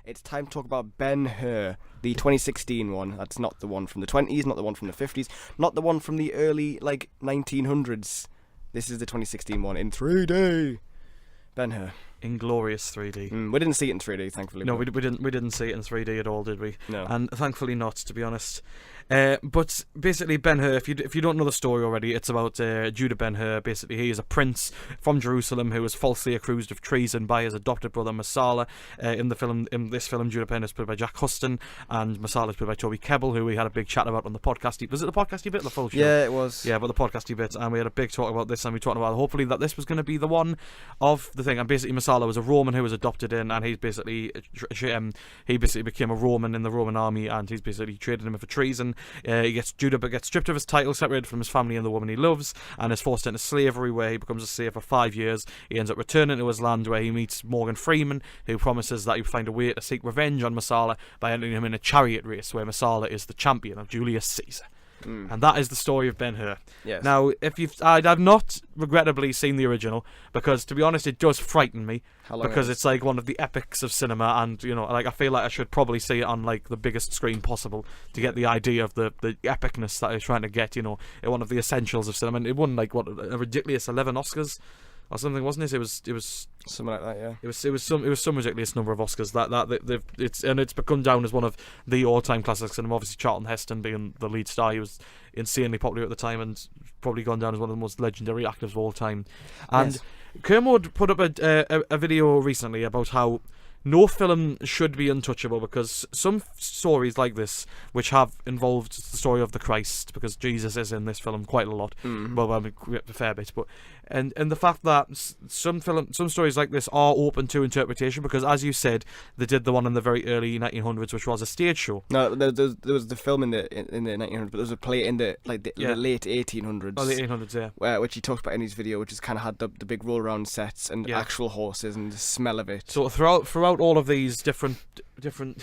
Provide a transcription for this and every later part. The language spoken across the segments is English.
It's time to talk about Ben-Hur, the 2016 one. That's not the one from the 20s, not the one from the 50s, not the one from the early, 1900s. This is the 2016 one in 3D. Ben-Hur. Inglorious 3D. We didn't see it in 3D, thankfully. No, we didn't see it in 3D at all, did we? No. And thankfully not, to be honest. But basically, Ben-Hur, if you don't know the story already, it's about Judah Ben-Hur. Basically, he is a prince from Jerusalem who was falsely accused of treason by his adopted brother Masala. In this film, Judah Ben-Hur is played by Jack Huston, and Masala is played by Toby Kebbell, who we had a big chat about on the podcast. Was it the podcasty bit or the full show? Yeah, it was. Yeah, but the podcasty bit, and we had a big talk about this, and we talked about hopefully that this was going to be the one of the thing. And basically, Masala was a Roman who was adopted in, and he basically became a Roman in the Roman army, and he's basically traded him for treason. Judah gets stripped of his title, separated from his family and the woman he loves, and is forced into slavery, where he becomes a slave for 5 years. He ends up returning to his land, where he meets Morgan Freeman, who promises that he'll find a way to seek revenge on Masala by entering him in a chariot race, where Masala is the champion of Julius Caesar. And that is the story of Ben-Hur. Yes. Now, I've not regrettably seen the original, because to be honest, it does frighten me, because it's like one of the epics of cinema, and I feel like I should probably see it on the biggest screen possible to get the idea of the epicness that I was trying to get. One of the essentials of cinema. And it won a ridiculous 11 Oscars or something, wasn't it? It was something like that, yeah. It was some ridiculous number of Oscars it's become down as one of the all-time classics. And obviously Charlton Heston being the lead star, he was insanely popular at the time and probably gone down as one of the most legendary actors of all time. And yes. Kermode put up a video recently about how no film should be untouchable, because some stories like this, which have involved the story of the Christ, because Jesus is in this film quite a lot, well, a fair bit, but and the fact that some stories like this are open to interpretation, because as you said, they did the one in the very early 1900s, which was a stage show. No, there was the film in the 1900s, but there was a play in the late 1800s. Oh, the 1800s, yeah. Which he talks about in his video, which is kind of had the big roll around sets and actual horses and the smell of it. So throughout all of these different that's what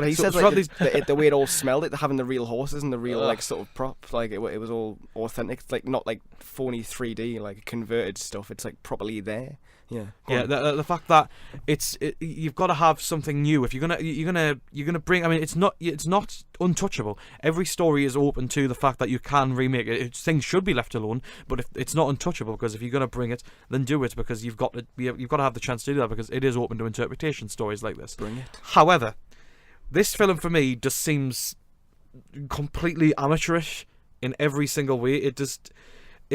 he said. The way it all smelled, it having the real horses and the real sort of prop, it was all authentic. It's not like phony 3D, converted stuff. It's properly there. Yeah. Yeah. The fact that you've got to have something new if you're gonna bring. I mean, it's not untouchable. Every story is open to the fact that you can remake it. Things should be left alone, but it's not untouchable, because if you're gonna bring it, then do it, because you've got to have the chance to do that, because it is open to interpretation. Stories like this. Bring it. However, this film for me just seems completely amateurish in every single way. It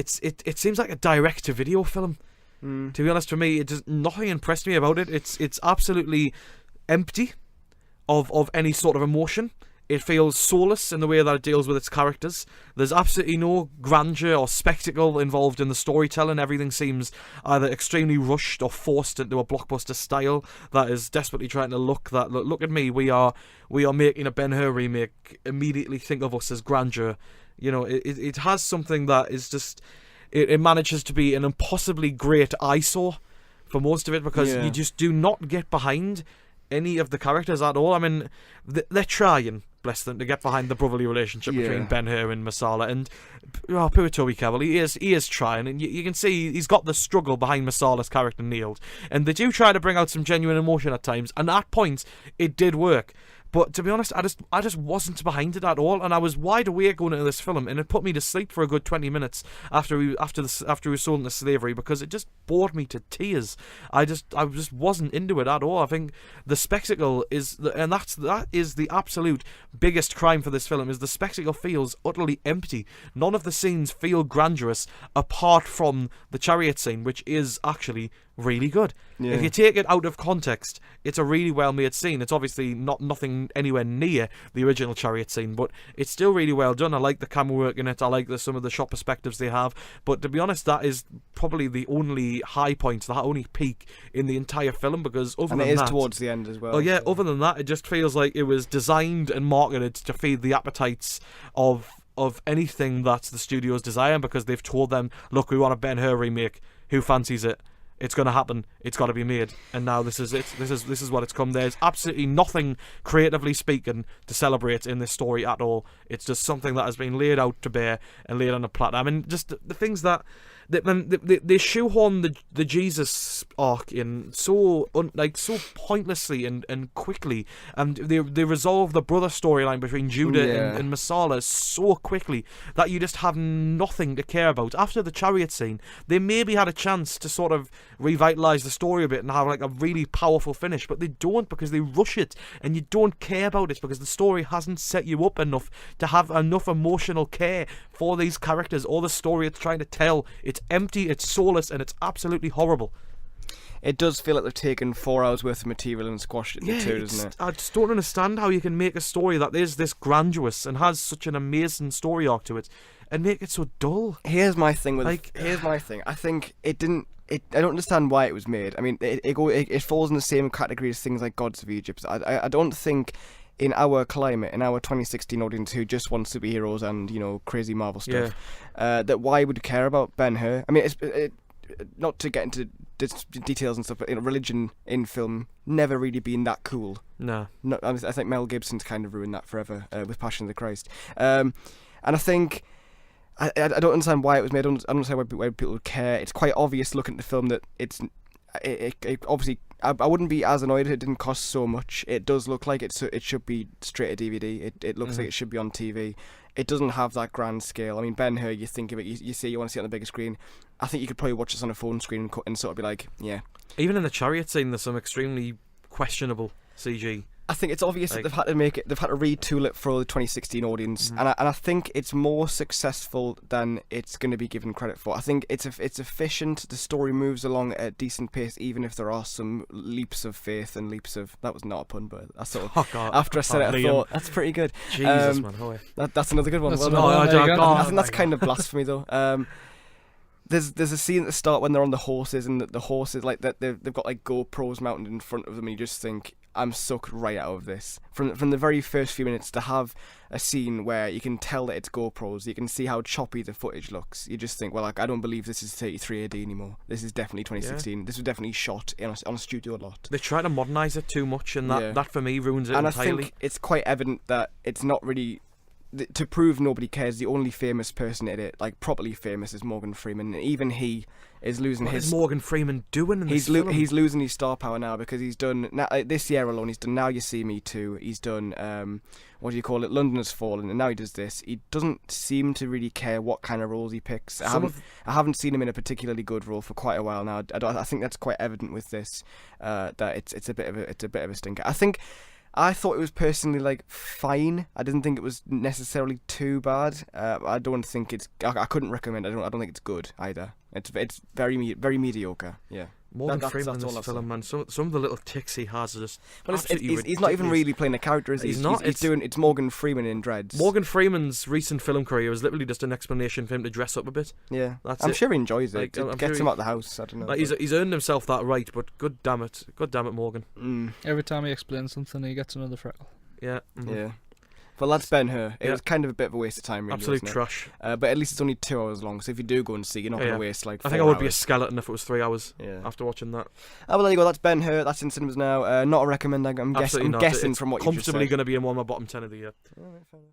seems like a direct-to-video film. To be honest, for me, nothing impressed me about it. It's absolutely empty of any sort of emotion. It feels soulless in the way that it deals with its characters. There's absolutely no grandeur or spectacle involved in the storytelling. Everything seems either extremely rushed or forced into a blockbuster style that is desperately trying to look at me. We are making a Ben-Hur remake. Immediately think of us as grandeur. It has something that is just. It manages to be an impossibly great eyesore for most of it, because you just do not get behind any of the characters at all. I mean, they're trying, bless them, to get behind the brotherly relationship between Ben-Hur and Masala, and poor Toby Kebbell, he is trying, and you can see he's got the struggle behind Masala's character nailed, and they do try to bring out some genuine emotion at times, and at points it did work. But to be honest, I just wasn't behind it at all, and I was wide awake going into this film, and it put me to sleep for a good 20 minutes after we were sold into slavery, because it just bored me to tears. I just wasn't into it at all. I think the spectacle that is the absolute biggest crime for this film, is the spectacle feels utterly empty. None of the scenes feel grandiose apart from the chariot scene, which is actually really good. If you take it out of context, it's a really well made scene. It's obviously nothing anywhere near the original chariot scene, but it's still really well done. I like the camera work in it. I like some of the shot perspectives they have. But to be honest, that is probably the only high point, the only peak in the entire film, because it is towards the end as well. Oh yeah, other than that, it just feels like it was designed and marketed to feed the appetites of anything that the studios desire, because they've told them, look, we want a Ben-Hur remake. Who fancies it? It's going to happen. It's got to be made. And now this is it. This is what it's come. There's absolutely nothing, creatively speaking, to celebrate in this story at all. It's just something that has been laid out to bear and laid on a platter. I mean, just the things that They shoehorn the Jesus arc in so pointlessly and quickly, and they resolve the brother storyline between Judah and Masala so quickly that you just have nothing to care about. After the chariot scene, they maybe had a chance to sort of revitalize the story a bit and have like a really powerful finish, but they don't, because they rush it and you don't care about it because the story hasn't set you up enough to have enough emotional care for these characters or the story it's trying to tell. It's empty, it's soulless, and it's absolutely horrible. It does feel like they've taken 4 hours worth of material and squashed it into two, doesn't it? I just don't understand how you can make a story that is this grandiose and has such an amazing story arc to it and make it so dull. Here's my thing with here's my thing. I think it didn't. I don't understand why it was made. I mean, it falls in the same category as things like Gods of Egypt. I don't think in our climate, in our 2016 audience who just want superheroes and, you know, crazy Marvel stuff, that why would care about Ben-Hur? I mean, not to get into details and stuff, but religion in film never really been that cool. No. I think Mel Gibson's kind of ruined that forever with Passion of the Christ. And I think I don't understand why it was made. I don't understand why people would care. It's quite obvious looking at the film that it obviously. I wouldn't be as annoyed if it didn't cost so much. It does look like it should be straight to DVD. It looks like it should be on TV. It doesn't have that grand scale. I mean, Ben-Hur, you think of it, you see, you want to see it on the bigger screen. I think you could probably watch this on a phone screen and sort of be like, yeah. Even in the chariot scene, there's some extremely questionable CG. I think it's obvious that they've had to retool it for the 2016 audience, and I think it's more successful than it's going to be given credit for. I think it's efficient. The story moves along at a decent pace, even if there are some leaps of faith and leaps of. That was not a pun, but I sort of after I said it, I thought that's pretty good. Jesus, man, that's another good one. I think that's kind of blasphemy though. There's a scene at the start when they're on the horses, and the horses like that they've got like GoPros mounted in front of them, and you just think, I'm sucked right out of this. From the very first few minutes, to have a scene where you can tell that it's GoPros, you can see how choppy the footage looks. You just think, well, like, I don't believe this is 33 AD anymore. This is definitely 2016. Yeah. This was definitely shot on a studio lot. They try to modernise it too much, and that for me ruins it entirely. And I think it's quite evident that it's not really. To prove nobody cares, the only famous person in it, like properly famous, is Morgan Freeman, and even he is losing What is Morgan Freeman doing in this film? He's losing his star power now, because he's done this year alone. He's done Now You See Me Too. He's done what do you call it? London Has Fallen, and now he does this. He doesn't seem to really care what kind of roles he picks. I haven't seen him in a particularly good role for quite a while now. I think that's quite evident with this. That it's a bit of a stinker. I thought it was personally like fine. I didn't think it was necessarily too bad. I don't think it's. I couldn't recommend it. I don't think it's good either. It's very mediocre. Yeah. Morgan Freeman in this film, man. Some of the little ticks he has are just. Well, he's not even really playing a character, is he? He's not. It's Morgan Freeman in dreads. Morgan Freeman's recent film career was literally just an explanation for him to dress up a bit. Yeah, I'm sure he enjoys it. It gets him out of the house. I don't know. Like, he's earned himself that right, but good damn it, Morgan. Every time he explains something, he gets another freckle. Yeah. Yeah. Well, that's Ben-Hur. It was kind of a bit of a waste of time, really. Absolute trash. But at least it's only 2 hours long, so if you do go and see, you're not going to waste like 4 hours. I think I would be a skeleton if it was 3 hours after watching that. Oh, well, there you go. That's Ben-Hur. That's in cinemas now. Not a recommend. I'm guessing from what you just said. Comfortably going to be in one of my bottom 10 of the year. All right, fair enough.